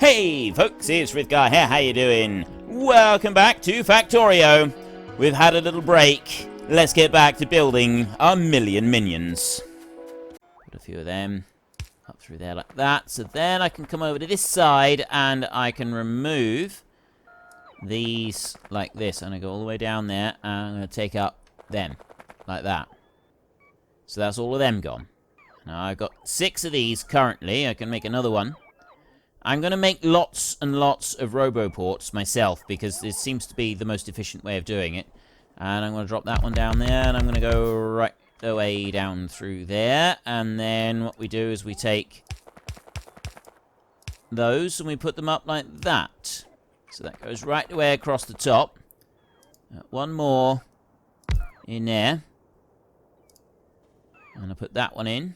Hey folks, it's Frithgar here, how you doing? Welcome back to Factorio. We've had a little break. Let's get back to building our million minions. Put a few of them up through there like that. So then I can come over to this side and I can remove these like this. And I go all the way down there and I'm going to take up them like that. So that's all of them gone. Now I've got 6 of these currently. I can make another one. I'm going to make lots and lots of robo-ports myself because this seems to be the most efficient way of doing it. And I'm going to drop that one down there and I'm going to go right the way down through there. And then what we do is we take those and we put them up like that. So that goes right the way across the top. One more in there. And I'll put that one in.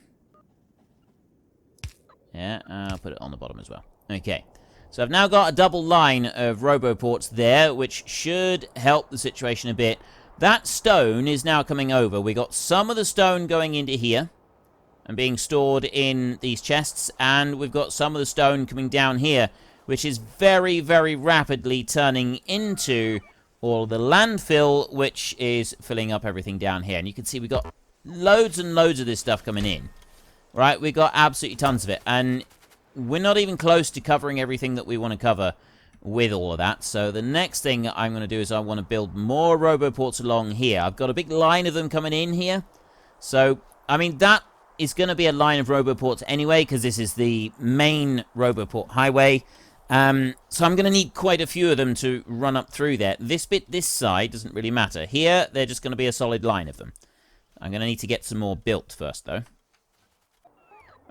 Yeah, I'll put it on the bottom as well. Okay, so I've now got a double line of robo-ports there, which should help the situation a bit. That stone is now coming over. We got some of the stone going into here and being stored in these chests, and we've got some of the stone coming down here, which is very, very rapidly turning into all the landfill, which is filling up everything down here. And you can see we've got loads and loads of this stuff coming in. Right, we got absolutely tons of it, and we're not even close to covering everything that we want to cover with all of that. So the next thing I'm going to do is I want to build more robo-ports along here. I've got a big line of them coming in here. So, I mean, that is going to be a line of robo-ports anyway, because this is the main robo-port highway. So I'm going to need quite a few of them to run up through there. This bit, this side, doesn't really matter. Here, they're just going to be a solid line of them. I'm going to need to get some more built first, though.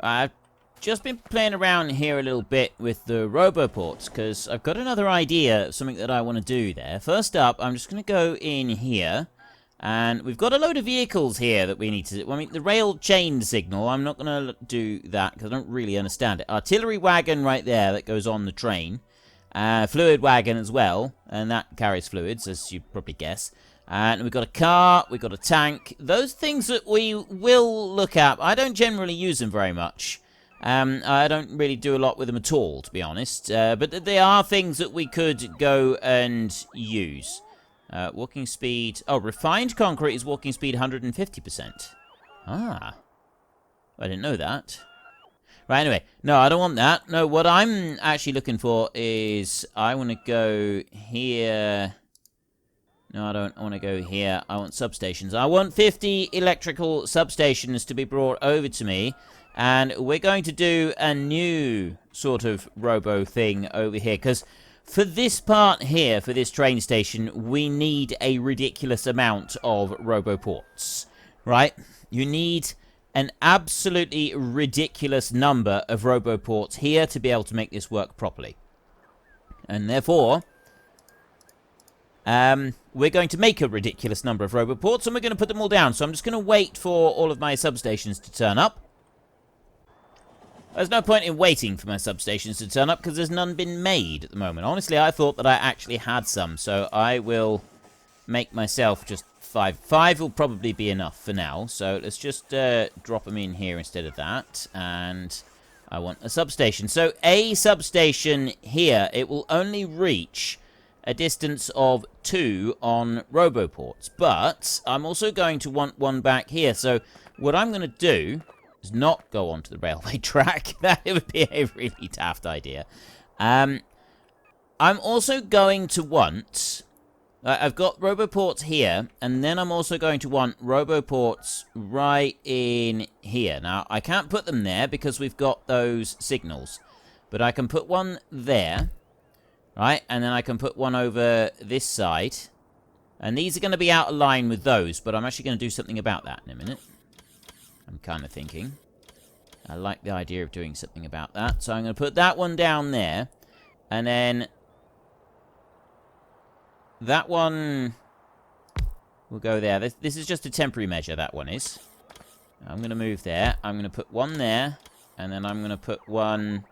I've just been playing around here a little bit with the robo-ports because I've got another idea of something that I want to do there. First up, I'm just going to go in here, and we've got a load of vehicles here that we need to... Well, I mean, the rail chain signal, I'm not going to do that because I don't really understand it. Artillery wagon right there that goes on the train. Fluid wagon as well, and that carries fluids, as you probably guess. And we've got a car, we've got a tank. Those things that we will look at, I don't generally use them very much. I don't really do a lot with them at all, to be honest. But they are things that we could go and use. Walking speed... Oh, refined concrete is walking speed 150%. Ah. I didn't know that. Right, anyway. No, I don't want that. No, what I'm actually looking for is... I want to go here... No, I don't want to go here. I want substations. I want 50 electrical substations to be brought over to me. And we're going to do a new sort of robo thing over here. Because for this part here, for this train station, we need a ridiculous amount of robo-ports. Right? You need an absolutely ridiculous number of robo-ports here to be able to make this work properly. And therefore... we're going to make a ridiculous number of robo-ports, and we're going to put them all down. So I'm just going to wait for all of my substations to turn up. There's no point in waiting for my substations to turn up, because there's none been made at the moment. Honestly, I thought that I actually had some, so I will make myself just 5. 5 will probably be enough for now, so let's just drop them in here instead of that. And I want a substation. So a substation here, it will only reach... a distance of 2 on robo-ports. But I'm also going to want one back here. So what I'm going to do is not go onto the railway track. That would be a really daft idea. I'm also going to want... I've got robo-ports here. And then I'm also going to want robo-ports right in here. Now, I can't put them there because we've got those signals. But I can put one there. Right, and then I can put one over this side. And these are going to be out of line with those, but I'm actually going to do something about that in a minute. I'm kind of thinking. I like the idea of doing something about that. So I'm going to put that one down there. And then... that one will go there. This is just a temporary measure, that one is. I'm going to move there. I'm going to put one there. And then I'm going to put one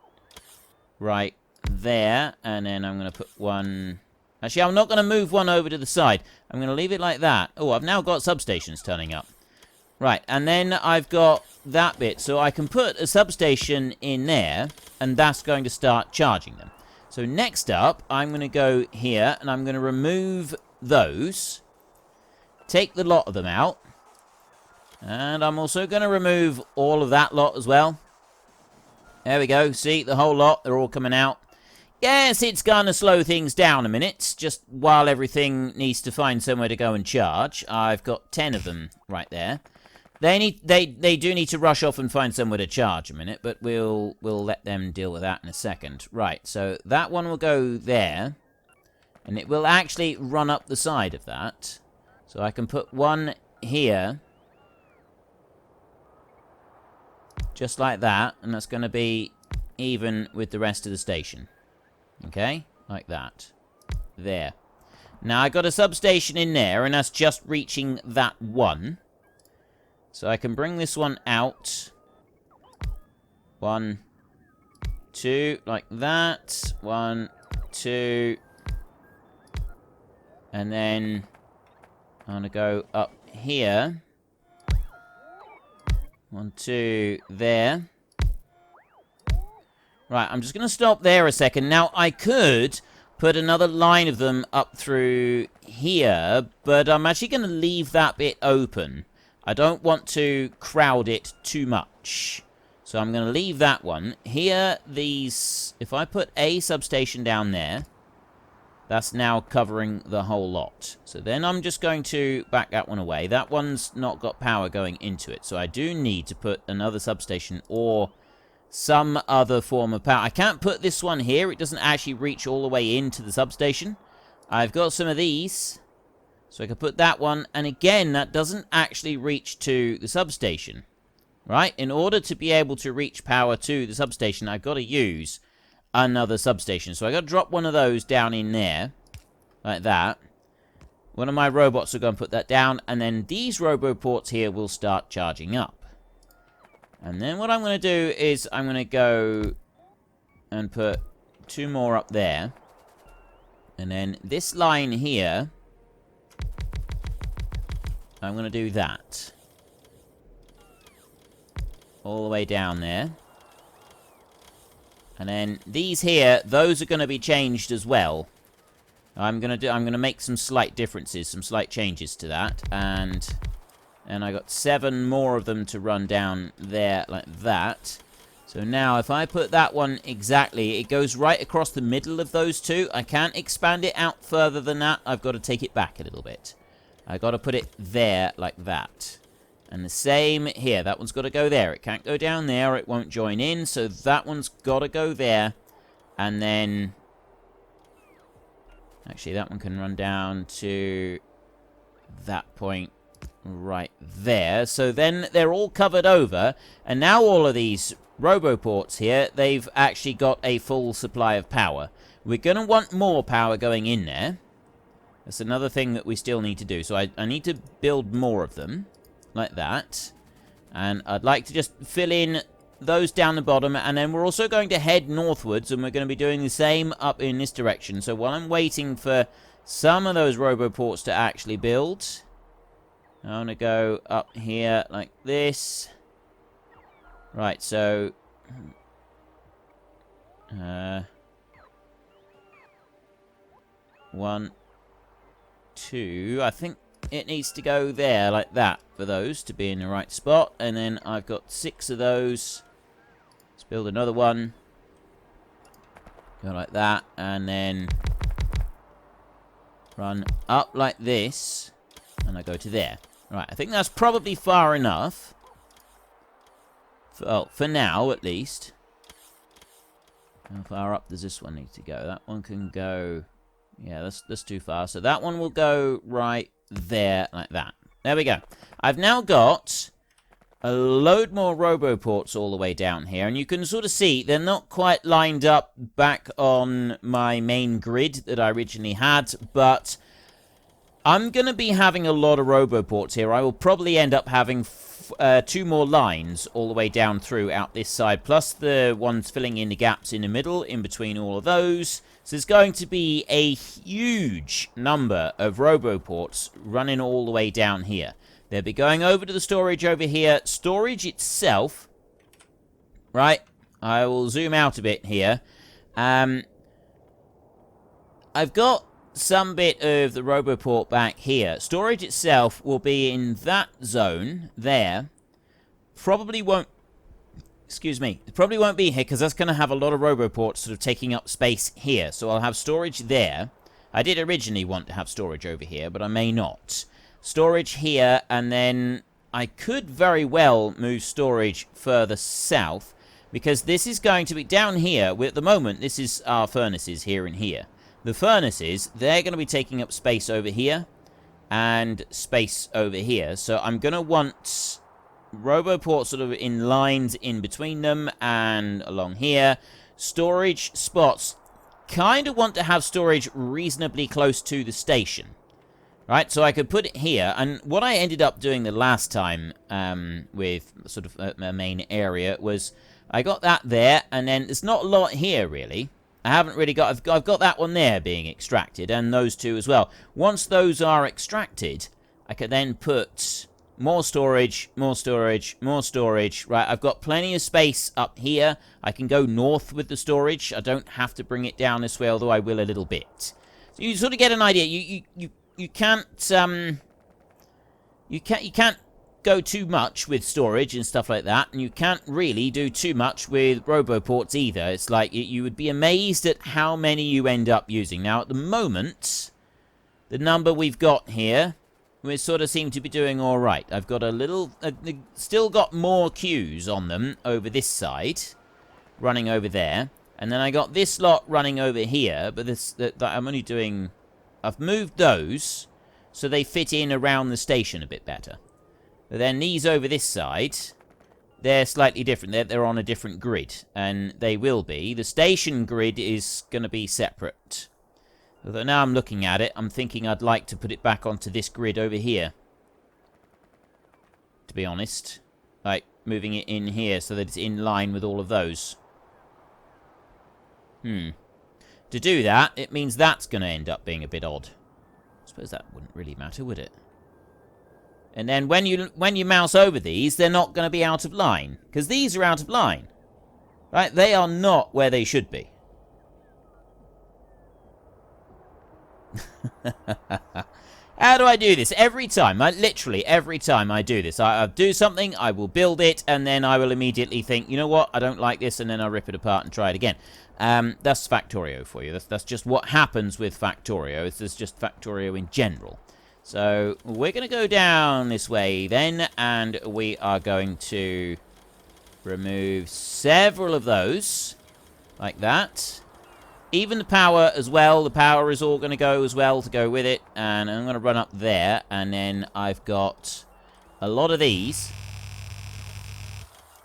right there, and then I'm going to put one... Actually, I'm not going to move one over to the side. I'm going to leave it like that. Oh, I've now got substations turning up. Right, and then I've got that bit, so I can put a substation in there, and that's going to start charging them. So next up, I'm going to go here, and I'm going to remove those. Take the lot of them out. And I'm also going to remove all of that lot as well. There we go. See, the whole lot, they're all coming out. Yes, it's going to slow things down a minute, just while everything needs to find somewhere to go and charge. I've got 10 of them right there. They do need to rush off and find somewhere to charge a minute, but we'll let them deal with that in a second. Right, so that one will go there, and it will actually run up the side of that. So I can put one here, just like that, and that's going to be even with the rest of the station. Okay, like that. There. Now I got a substation in there, and that's just reaching that one. So I can bring this one out. 1, 2, like that. 1, 2. And then I'm going to go up here. 1, 2, there. Right, I'm just going to stop there a second. Now, I could put another line of them up through here, but I'm actually going to leave that bit open. I don't want to crowd it too much. So I'm going to leave that one. Here, these... If I put a substation down there, that's now covering the whole lot. So then I'm just going to back that one away. That one's not got power going into it. So I do need to put another substation or some other form of power. I can't put this one here. It doesn't actually reach all the way into the substation. I've got some of these. So I can put that one, and again, that doesn't actually reach to the substation, right? In order to be able to reach power to the substation, I've got to use another substation. So I got to drop one of those down in there, like that. One of my robots are going to put that down, and then these robo-ports here will start charging up. And then what I'm going to do is I'm going to go and put 2 more up there. And then this line here, I'm going to do that. All the way down there. And then these here, those are going to be changed as well. I'm going to make some slight differences, some slight changes to that. And I got 7 more of them to run down there like that. So now if I put that one exactly, it goes right across the middle of those two. I can't expand it out further than that. I've got to take it back a little bit. I got to put it there like that. And the same here. That one's got to go there. It can't go down there or it won't join in. So that one's got to go there. And then... Actually, that one can run down to that point right there. So then they're all covered over. And now all of these robo-ports here, they've actually got a full supply of power. We're going to want more power going in there. That's another thing that we still need to do. So I need to build more of them, like that. And I'd like to just fill in those down the bottom. And then we're also going to head northwards, and we're going to be doing the same up in this direction. So while I'm waiting for some of those robo-ports to actually build, I want to go up here like this. Right, so... 1, 2, I think it needs to go there like that for those to be in the right spot. And then I've got 6 of those. Let's build another one. Go like that. And then run up like this. And I go to there. Right, I think that's probably far enough. For now, at least. How far up does this one need to go? That one can go... Yeah, that's too far. So that one will go right there, like that. There we go. I've now got a load more robo-ports all the way down here. And you can sort of see they're not quite lined up back on my main grid that I originally had. But I'm going to be having a lot of robo-ports here. I will probably end up having 2 more lines all the way down through out this side. Plus the ones filling in the gaps in the middle, in between all of those. So there's going to be a huge number of robo-ports running all the way down here. They'll be going over to the storage over here. Storage itself, right, I will zoom out a bit here. I've got some bit of the robo-port back here. Storage itself will be in that zone there. Probably won't... Excuse me. It probably won't be here because that's going to have a lot of robo-ports sort of taking up space here. So I'll have storage there. I did originally want to have storage over here, but I may not. Storage here, and then I could very well move storage further south because this is going to be down here. At the moment, this is our furnaces here and here. The furnaces, they're going to be taking up space over here and space over here. So I'm going to want robo-ports sort of in lines in between them and along here. Storage spots. Kind of want to have storage reasonably close to the station. Right, so I could put it here. And what I ended up doing the last time with sort of a main area was I got that there. And then there's not a lot here, really. I haven't really got... I've got that one there being extracted, and those two as well. Once those are extracted, I can then put more storage, more storage, more storage. Right, I've got plenty of space up here. I can go north with the storage. I don't have to bring it down this way, although I will a little bit. So you sort of get an idea. You can't... You can't go too much with storage and stuff like that, and you can't really do too much with robo-ports either. It's like you would be amazed at how many you end up using. Now, at the moment, the number we've got here, we sort of seem to be doing all right. I've got a little... still got more queues on them over this side, running over there, and then I got this lot running over here, but I'm only doing... I've moved those so they fit in around the station a bit better. But then these over this side, they're slightly different. They're on a different grid, and they will be. The station grid is going to be separate. Although now I'm looking at it, I'm thinking I'd like to put it back onto this grid over here. To be honest. Like, moving it in here so that it's in line with all of those. To do that, it means that's going to end up being a bit odd. I suppose that wouldn't really matter, would it? And then when you mouse over these, they're not going to be out of line. Because these are out of line. Right? They are not where they should be. How do I do this? Every time. Literally, every time I do this. I do something, I will build it, and then I will immediately think, you know what? I don't like this, and then I'll rip it apart and try it again. That's Factorio for you. That's just what happens with Factorio. It's just Factorio in general. So, we're going to go down this way then, and we are going to remove several of those, like that. Even the power as well, the power is all going to go as well to go with it, and I'm going to run up there, and then I've got a lot of these.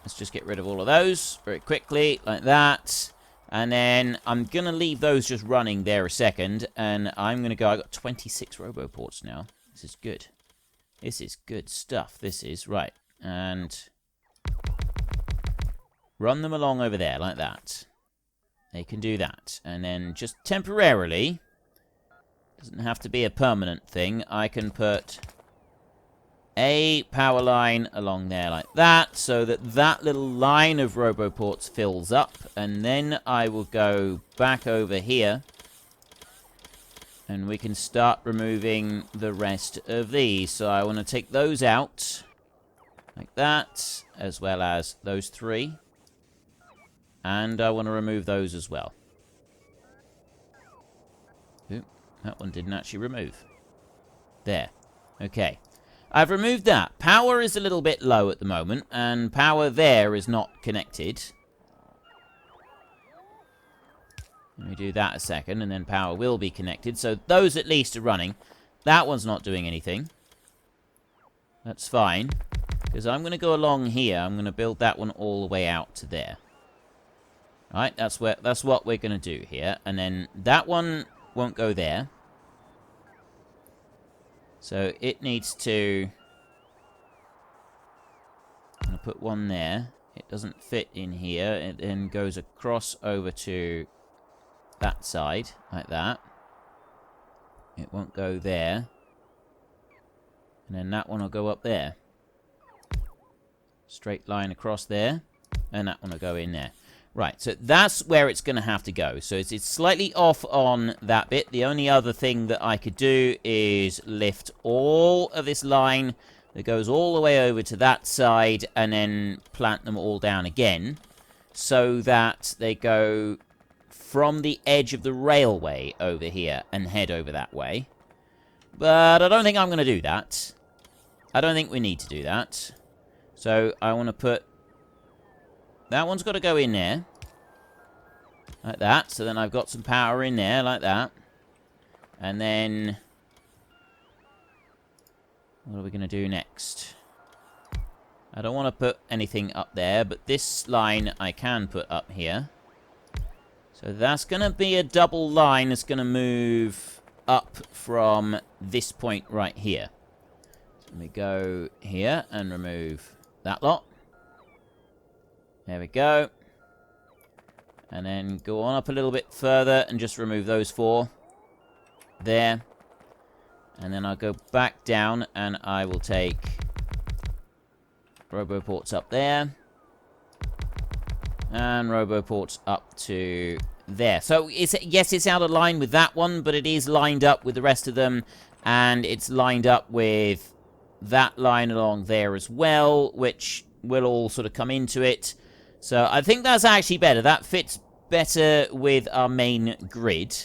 Let's just get rid of all of those very quickly, like that. And then I'm going to leave those just running there a second. And I'm going to go... I've got 26 robo-ports now. This is good. This is good stuff. This is. Right. And... run them along over there like that. They can do that. And then just temporarily... doesn't have to be a permanent thing. I can put... a power line along there like that, so that that little line of robo-ports fills up, and then I will go back over here, and we can start removing the rest of these. So I want to take those out, like that, as well as those three, and I want to remove those as well. Ooh, that one didn't actually remove. There. Okay. I've removed that. Power is a little bit low at the moment, and power there is not connected. Let me do that a second, and then power will be connected. So those at least are running. That one's not doing anything. That's fine, because I'm going to go along here. I'm going to build that one all the way out to there. Right, that's what we're going to do here. And then that one won't go there. So it needs to... I'm going to put one there. It doesn't fit in here. It then goes across over to that side, like that. It won't go there. And then that one will go up there. Straight line across there. And that one will go in there. Right, so that's where it's going to have to go. So it's slightly off on that bit. The only other thing that I could do is lift all of this line that goes all the way over to that side and then plant them all down again so that they go from the edge of the railway over here and head over that way. But I don't think I'm going to do that. I don't think we need to do that. So I want to put... That one's got to go in there. Like that. So then I've got some power in there, like that. And then... What are we going to do next? I don't want to put anything up there, but this line I can put up here. So that's going to be a double line that's going to move up from this point right here. So let me go here and remove that lot. There we go. And then go on up a little bit further and just remove those 4. There. And then I'll go back down and I will take robo-ports up there. And robo-ports up to there. So, yes, it's out of line with that one, but it is lined up with the rest of them. And it's lined up with that line along there as well, which will all sort of come into it. So, I think that's actually better. That fits better with our main grid.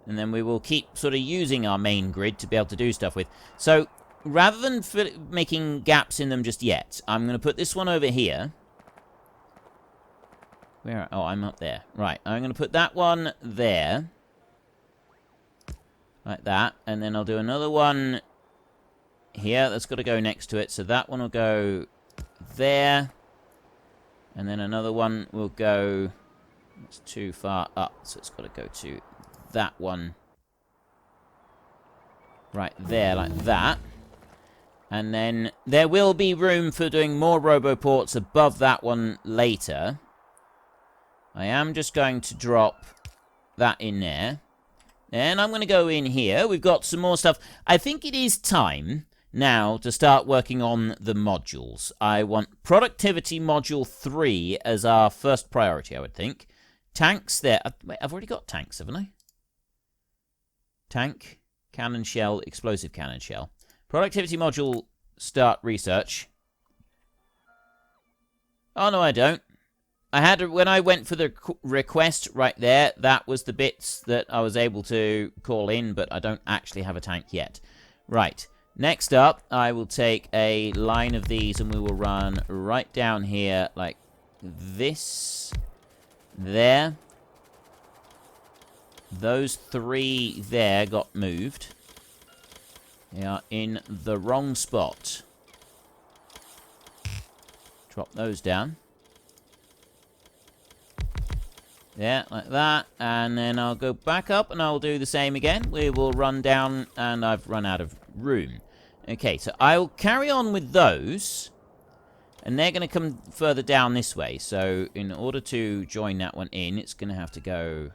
And then we will keep sort of using our main grid to be able to do stuff with. So, rather than making gaps in them just yet, I'm going to put this one over here. Where? Oh, I'm up there. Right, I'm going to put that one there. Like that. And then I'll do another one here that's got to go next to it. So that one will go there. And then another one will go... It's too far up, so it's got to go to that one. Right there, like that. And then there will be room for doing more robo-ports above that one later. I am just going to drop that in there. And I'm going to go in here. We've got some more stuff. I think it is time now to start working on the modules. I want productivity module 3 as our first priority, I would think. Tanks there. Wait, I've already got tanks, haven't I? Tank, cannon shell, explosive cannon shell. Productivity module, start research. Oh, no, I don't. I had when I went for the request right there, that was the bits that I was able to call in, but I don't actually have a tank yet. Right. Next up, I will take a line of these and we will run right down here like this. There. Those 3 there got moved. They are in the wrong spot. Drop those down. Yeah, like that. And then I'll go back up and I'll do the same again. We will run down and I've run out of room. Okay, so I'll carry on with those. And they're going to come further down this way. So in order to join that one in, it's going to have to go...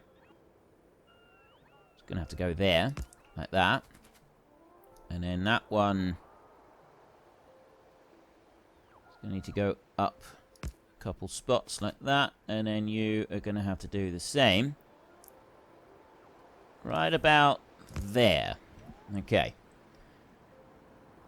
It's going to have to go there. Like that. And then that one... It's going to need to go up a couple spots like that. And then you are going to have to do the same. Right about there. Okay.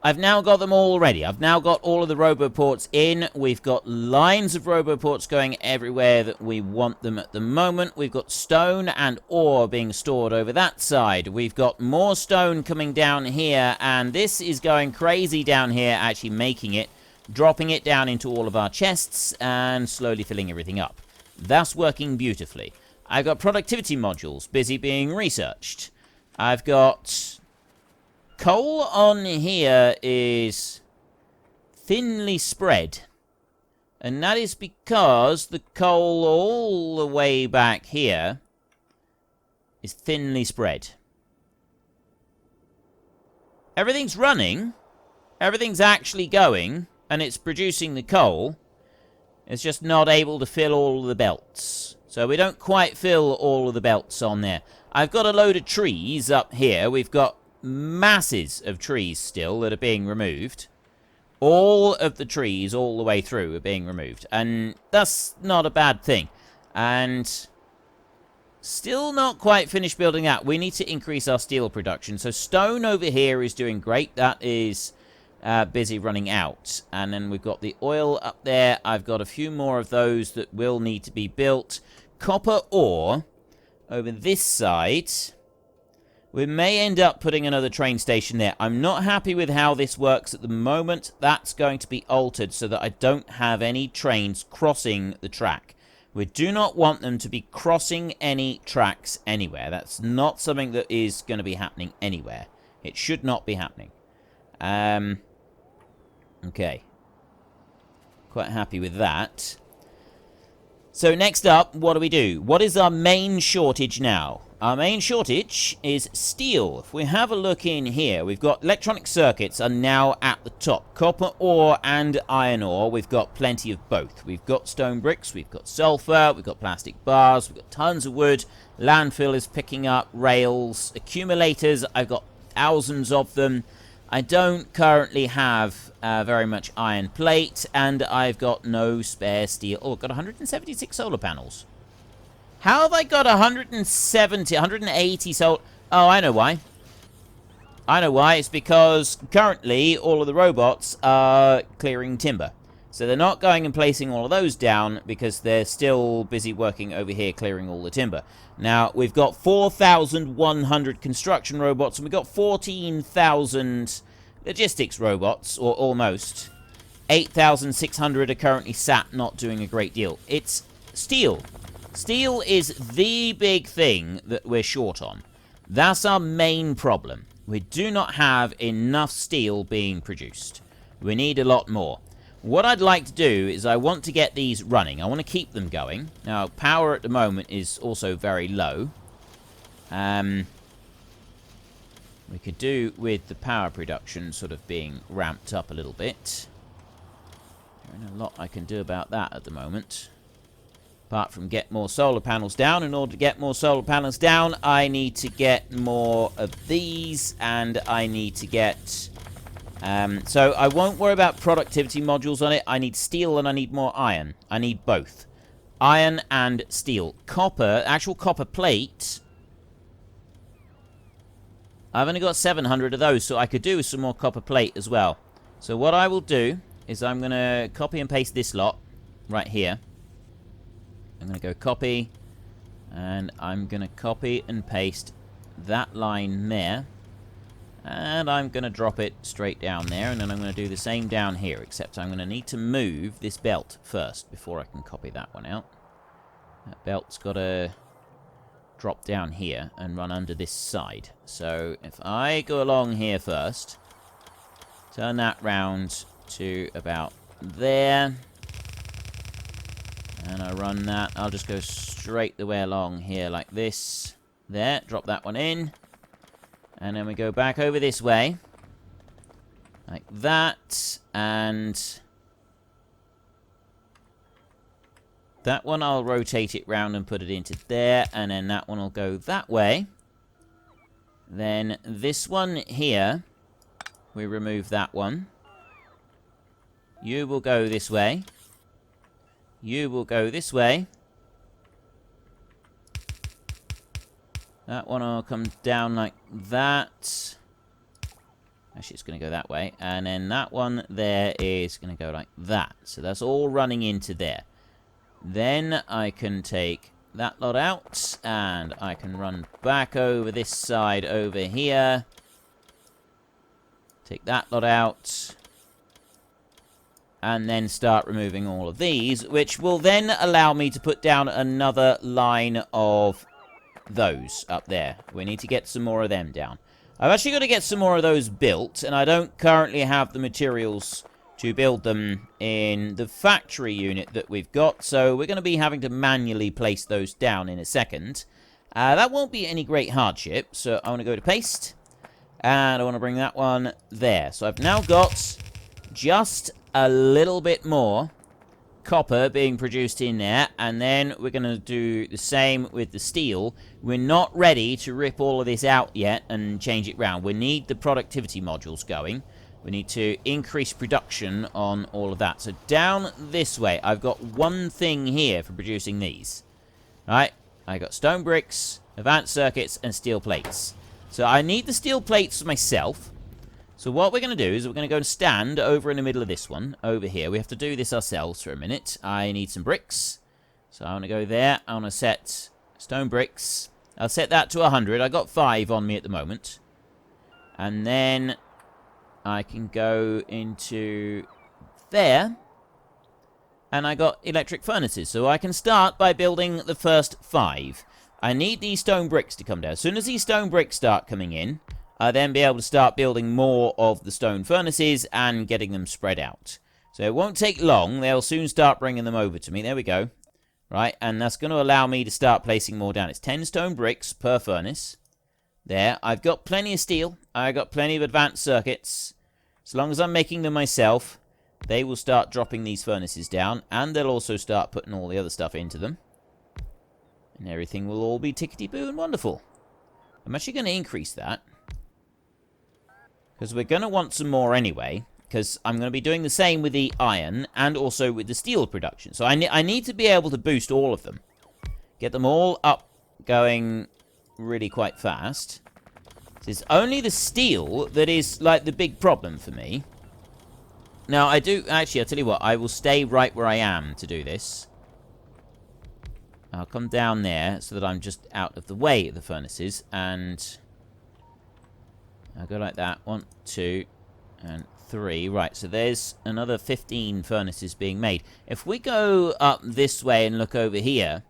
I've now got them all ready. I've now got all of the robo-ports in. We've got lines of robo-ports going everywhere that we want them at the moment. We've got stone and ore being stored over that side. We've got more stone coming down here, and this is going crazy down here, actually making it, dropping it down into all of our chests, and slowly filling everything up. That's working beautifully. I've got productivity modules busy being researched. I've got... Coal on here is thinly spread. And that is because the coal all the way back here is thinly spread. Everything's running. Everything's actually going. And it's producing the coal. It's just not able to fill all of the belts. So we don't quite fill all of the belts on there. I've got a load of trees up here. We've got masses of trees still that are being removed. All of the trees all the way through are being removed. And that's not a bad thing. And still not quite finished building that. We need to increase our steel production. So stone over here is doing great. That is busy running out. And then we've got the oil up there. I've got a few more of those that will need to be built. Copper ore over this side. We may end up putting another train station there. I'm not happy with how this works at the moment. That's going to be altered so that I don't have any trains crossing the track. We do not want them to be crossing any tracks anywhere. That's not something that is going to be happening anywhere. It should not be happening. Okay. Quite happy with that. So next up, what do? What is our main shortage now? Our main shortage is steel. If we have a look in here, we've got electronic circuits are now at the top. Copper ore and iron ore, we've got plenty of both. We've got stone bricks, we've got sulfur, we've got plastic bars, we've got tons of wood. Landfill is picking up rails. Accumulators, I've got thousands of them. I don't currently have very much iron plate, and I've got no spare steel. Oh, I've got 176 solar panels. How have I got 180 solar... Oh, I know why. I know why. It's because currently all of the robots are clearing timber. So they're not going and placing all of those down because they're still busy working over here clearing all the timber. Now, we've got 4,100 construction robots, and we've got 14,000 logistics robots, or almost. 8,600 are currently sat not doing a great deal. It's steel. Steel is the big thing that we're short on. That's our main problem. We do not have enough steel being produced. We need a lot more. What I'd like to do is I want to get these running. I want to keep them going. Now, power at the moment is also very low. We could do with the power production sort of being ramped up a little bit. There isn't a lot I can do about that at the moment. Apart from get more solar panels down. In order to get more solar panels down, I need to get more of these, and I need to get... so I won't worry about productivity modules on it. I need steel and I need more iron. I need both. Iron and steel. Copper, actual copper plate. I've only got 700 of those, so I could do with some more copper plate as well. So what I will do is I'm going to copy and paste this lot right here. I'm going to go copy, and I'm going to copy and paste that line there. And I'm going to drop it straight down there, and then I'm going to do the same down here, except I'm going to need to move this belt first before I can copy that one out. That belt's got to drop down here and run under this side. So if I go along here first, turn that round to about there, and I run that, I'll just go straight the way along here like this. There, drop that one in. And then we go back over this way. Like that. And that one I'll rotate it round and put it into there. And then that one will go that way. Then this one here, we remove that one. You will go this way. You will go this way. That one will come down like that. Actually, it's going to go that way. And then that one there is going to go like that. So that's all running into there. Then I can take that lot out. And I can run back over this side over here. Take that lot out. And then start removing all of these. Which will then allow me to put down another line of those up there. We need to get some more of them down. I've actually got to get some more of those built, and I don't currently have the materials to build them in the factory unit that we've got, so we're going to be having to manually place those down in a second. That won't be any great hardship, so I want to go to paste, and I want to bring that one there. So I've now got just a little bit more copper being produced in there, and then we're going to do the same with the steel. We're not ready to rip all of this out yet and change it round. We need the productivity modules going. We need to increase production on all of that. So down this way, I've got one thing here for producing these. Right? I got stone bricks, advanced circuits, and steel plates. So I need the steel plates for myself. So what we're going to do is we're going to go and stand over in the middle of this one, over here. We have to do this ourselves for a minute. I need some bricks. So I want to go there. I want to set stone bricks. I'll set that to 100. I got 5 on me at the moment. And then I can go into there. And I got electric furnaces. So I can start by building the first 5. I need these stone bricks to come down. As soon as these stone bricks start coming in, I'll then be able to start building more of the stone furnaces and getting them spread out. So it won't take long. They'll soon start bringing them over to me. There we go. Right, and that's going to allow me to start placing more down. It's 10 stone bricks per furnace. There. I've got plenty of steel. I've got plenty of advanced circuits. As long as I'm making them myself, they will start dropping these furnaces down. And they'll also start putting all the other stuff into them. And everything will all be tickety-boo and wonderful. I'm actually going to increase that. Because we're going to want some more anyway. Because I'm going to be doing the same with the iron and also with the steel production. So I need to be able to boost all of them. Get them all up going really quite fast. So it's only the steel that is like the big problem for me. Now I do... Actually, I'll tell you what. I will stay right where I am to do this. I'll come down there so that I'm just out of the way of the furnaces. And I'll go like that. 1, 2, and 3. Right, so there's another 15 furnaces being made. If we go up this way and look over here,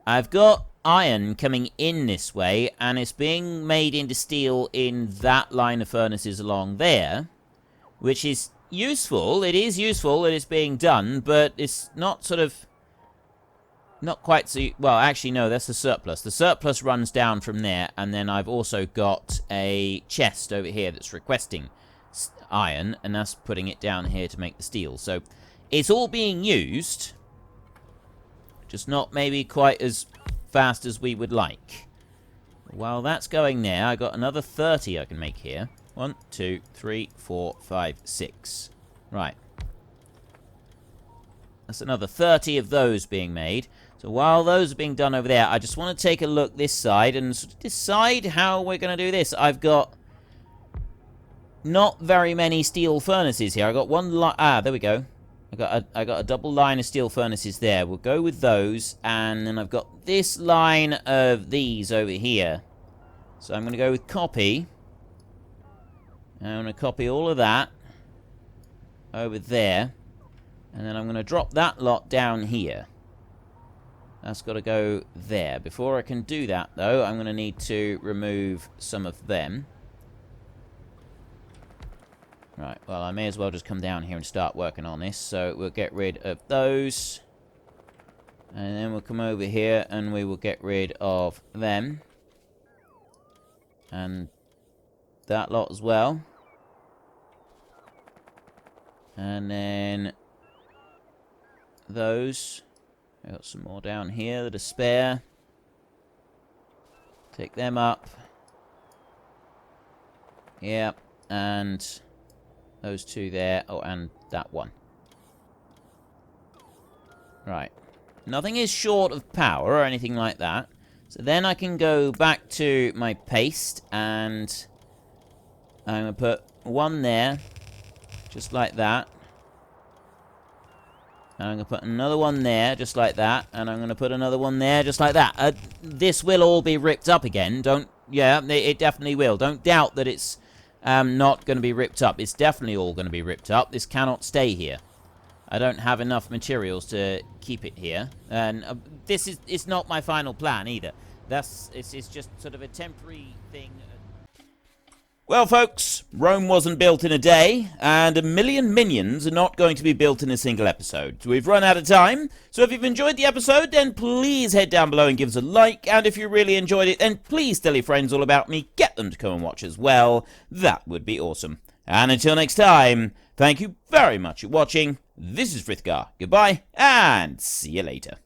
I've got iron coming in this way, and it's being made into steel in that line of furnaces along there, which is useful. It is useful that it's being done, but it's not sort of... Not quite so... Well, actually, no, that's the surplus. The surplus runs down from there, and then I've also got a chest over here that's requesting iron, and that's putting it down here to make the steel. So, it's all being used, just not maybe quite as fast as we would like. While that's going there, I got another 30 I can make here. 1, 2, 3, 4, 5, 6. Right. That's another 30 of those being made. So while those are being done over there, I just want to take a look this side and sort of decide how we're going to do this. I've got not very many steel furnaces here. I got one line. Ah, there we go. I got a double line of steel furnaces there. We'll go with those, and then I've got this line of these over here. So I'm going to go with copy. I'm going to copy all of that over there, and then I'm going to drop that lot down here. That's got to go there. Before I can do that, though, I'm going to need to remove some of them. Right, well, I may as well just come down here and start working on this. So we'll get rid of those. And then we'll come over here and we will get rid of them. And that lot as well. And then those. I've got some more down here that are spare. Take them up. Yep, and those two there. Oh, and that one. Right. Nothing is short of power or anything like that. So then I can go back to my paste, and I'm going to put one there, just like that. And I'm going to put another one there, just like that. And I'm going to put another one there, just like that. This will all be ripped up again. Yeah, it definitely will. Don't doubt that it's not going to be ripped up. It's definitely all going to be ripped up. This cannot stay here. I don't have enough materials to keep it here. And this is not my final plan either. It's just sort of a temporary thing. Well, folks, Rome wasn't built in a day, and 1 million minions are not going to be built in a single episode. We've run out of time, so if you've enjoyed the episode, then please head down below and give us a like, and if you really enjoyed it, then please tell your friends all about me, get them to come and watch as well. That would be awesome. And until next time, thank you very much for watching. This is Frithgar. Goodbye, and see you later.